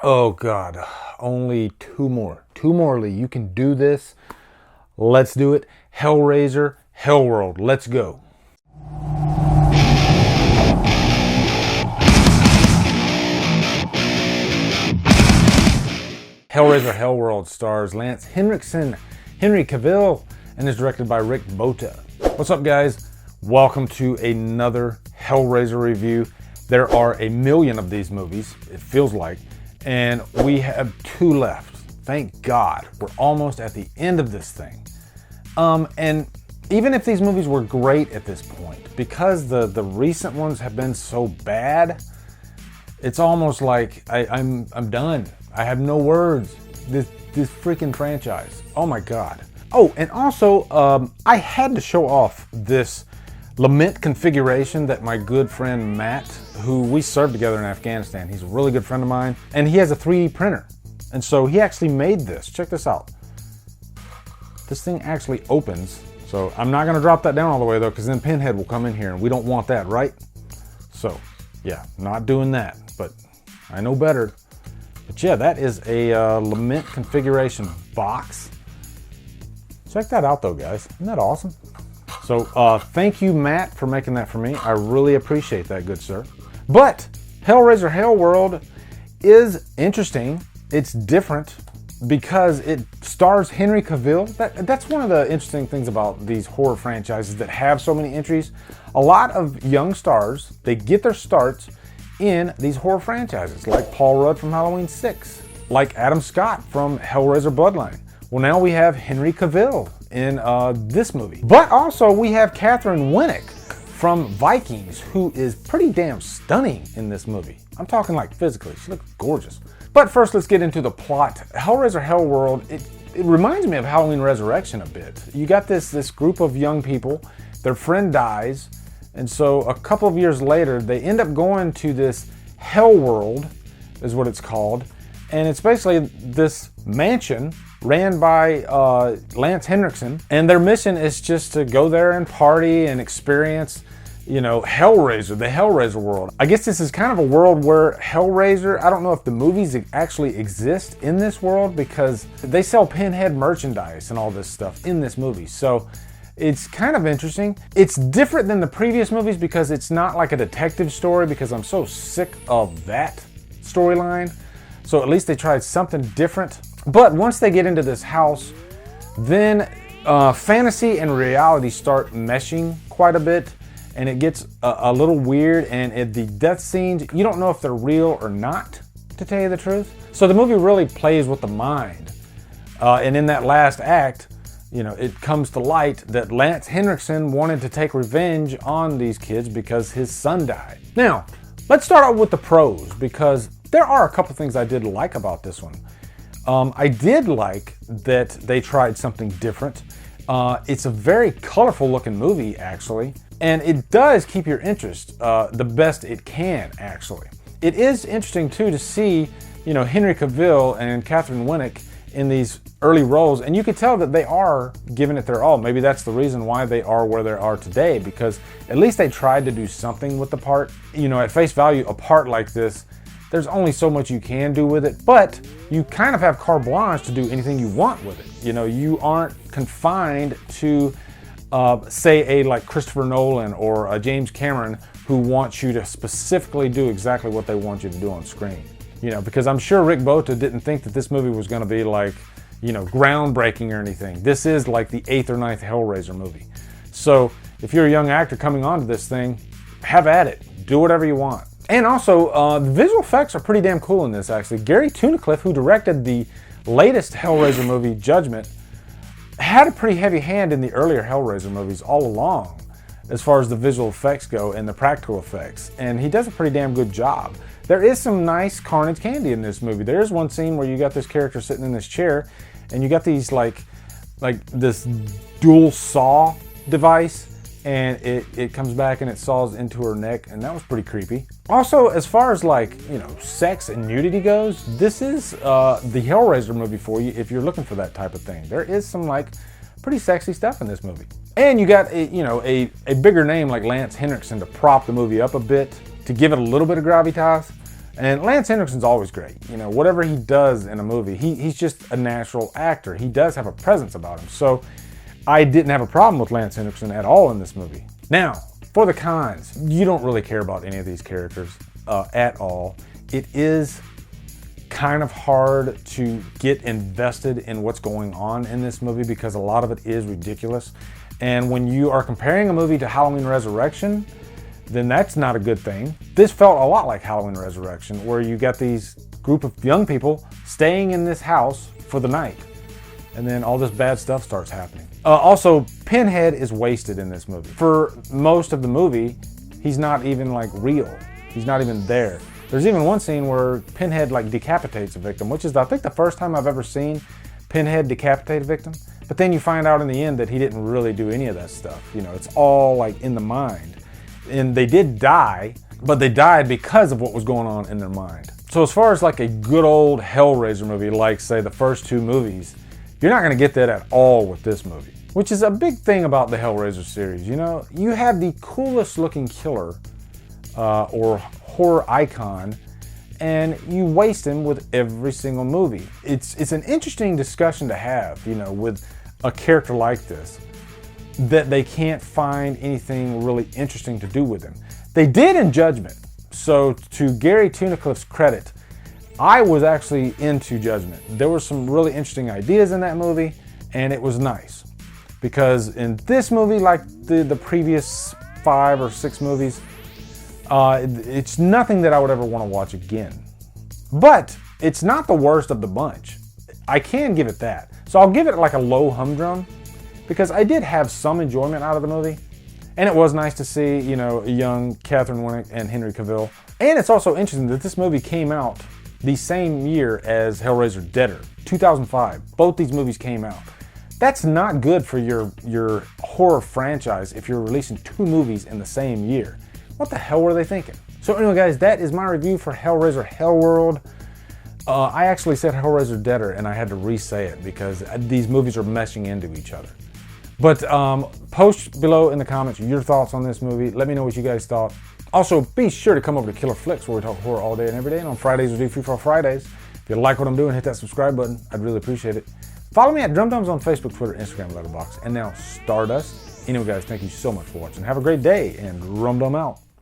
Oh God, only two more. Two more, Lee. You can do this. Let's do it. Hellraiser Hellworld. Let's go. Hellraiser Hellworld stars Lance Henrikson, Henry Cavill, and is directed by Rick Bota. What's up, guys? Welcome to another Hellraiser review. There are a million of these movies, it feels like, and we have two left. Thank God. We're almost at the end of this thing. And even if these movies were great at this point, because the recent ones have been so bad, it's almost like I'm done. I have no words. This freaking franchise. Oh my God. Oh, and also, I had to show off this lament configuration that my good friend Matt, who we served together in Afghanistan, he's a really good friend of mine, and he has a 3D printer. And so he actually made this. Check this out. This thing actually opens. So I'm not gonna drop that down all the way though, because then Pinhead will come in here and we don't want that, right? So yeah, not doing that, but I know better. But yeah, that is a lament configuration box. Check that out though, guys. Isn't that awesome? So thank you, Matt, for making that for me. I really appreciate that, good sir. But Hellraiser Hellworld is interesting. It's different because it stars Henry Cavill. That's one of the interesting things about these horror franchises that have so many entries. A lot of young stars, they get their starts in these horror franchises, like Paul Rudd from Halloween 6, like Adam Scott from Hellraiser Bloodline. Well, now we have Henry Cavill in this movie. But also we have Katherine Winick from Vikings, who is pretty damn stunning in this movie. I'm talking like physically, she looks gorgeous. But first, let's get into the plot. Hellraiser Hellworld, it reminds me of Halloween Resurrection a bit. You got this group of young people, their friend dies, and so a couple of years later, they end up going to this hell world, is what it's called. And it's basically this mansion ran by Lance Henrikson. And their mission is just to go there and party and experience, you know, Hellraiser, the Hellraiser world. I guess this is kind of a world where Hellraiser, I don't know if the movies actually exist in this world, because they sell Pinhead merchandise and all this stuff in this movie. So it's kind of interesting. It's different than the previous movies because it's not like a detective story, because I'm so sick of that storyline. So at least they tried something different. But once they get into this house, then fantasy and reality start meshing quite a bit, and it gets a little weird, and the death scenes, you don't know if they're real or not, to tell you the truth. So the movie really plays with the mind. And in that last act, you know, it comes to light that Lance Henrikson wanted to take revenge on these kids because his son died. Now, let's start out with the pros, because there are a couple things I did like about this one. I did like that they tried something different. It's a very colorful looking movie, actually, and it does keep your interest the best it can, actually. It is interesting, too, to see, you know, Henry Cavill and Katherine Winick in these early roles, and you could tell that they are giving it their all. Maybe that's the reason why they are where they are today, because at least they tried to do something with the part. You know, at face value, a part like this, there's only so much you can do with it, but you kind of have carte blanche to do anything you want with it. You know, you aren't confined to, say, like Christopher Nolan or a James Cameron, who wants you to specifically do exactly what they want you to do on screen. You know, because I'm sure Rick Bota didn't think that this movie was going to be like, you know, groundbreaking or anything. This is like the 8th or 9th Hellraiser movie. So if you're a young actor coming onto this thing, have at it. Do whatever you want. And also, the visual effects are pretty damn cool in this, actually. Gary Tunnicliffe, who directed the latest Hellraiser movie, Judgment, had a pretty heavy hand in the earlier Hellraiser movies all along, as far as the visual effects go and the practical effects. And he does a pretty damn good job. There is some nice carnage candy in this movie. There is one scene where you got this character sitting in this chair, and you got these like this dual saw device, and it comes back and it saws into her neck, and that was pretty creepy. Also, as far as like, you know, sex and nudity goes, this is the Hellraiser movie for you if you're looking for that type of thing. There is some like pretty sexy stuff in this movie. And you got a bigger name like Lance Henrikson to prop the movie up a bit, to give it a little bit of gravitas. And Lance Henriksen's always great. You know, whatever he does in a movie, he's just a natural actor. He does have a presence about him. So I didn't have a problem with Lance Henriksen at all in this movie. Now, for the cons, you don't really care about any of these characters at all. It is kind of hard to get invested in what's going on in this movie because a lot of it is ridiculous. And when you are comparing a movie to Halloween Resurrection, then that's not a good thing. This felt a lot like Halloween Resurrection, where you got these group of young people staying in this house for the night, and then all this bad stuff starts happening. Also, Pinhead is wasted in this movie. For most of the movie, he's not even like real. He's not even there. There's even one scene where Pinhead like decapitates a victim, which is I think the first time I've ever seen Pinhead decapitate a victim. But then you find out in the end that he didn't really do any of that stuff. You know, it's all like in the mind. And they did die, but they died because of what was going on in their mind. So as far as like a good old Hellraiser movie, like say the first two movies, you're not gonna get that at all with this movie. Which is a big thing about the Hellraiser series. You know, you have the coolest looking killer or horror icon, and you waste him with every single movie. It's an interesting discussion to have, you know, with a character like this, that they can't find anything really interesting to do with him. They did in Judgment. So to Gary Tunnicliffe's credit, I was actually into Judgment. There were some really interesting ideas in that movie, and it was nice. Because in this movie, like the previous 5 or 6 movies, it's nothing that I would ever want to watch again. But it's not the worst of the bunch. I can give it that. So I'll give it like a low humdrum, because I did have some enjoyment out of the movie. And it was nice to see, you know, a young Katherine Winick and Henry Cavill. And it's also interesting that this movie came out the same year as Hellraiser Deader, 2005. Both these movies came out. That's not good for your horror franchise if you're releasing 2 movies in the same year. What the hell were they thinking? So anyway, guys, that is my review for Hellraiser Hellworld. I actually said Hellraiser Deader, and I had to re-say it because these movies are meshing into each other. But post below in the comments your thoughts on this movie. Let me know what you guys thought. Also, be sure to come over to Killer Flicks, where we talk horror all day and every day. And on Fridays, we do Free For All Fridays. If you like what I'm doing, hit that subscribe button. I'd really appreciate it. Follow me at Drumdums on Facebook, Twitter, Instagram, Letterboxd, and now Stardust. Anyway, guys, thank you so much for watching. Have a great day, and Drumdum out.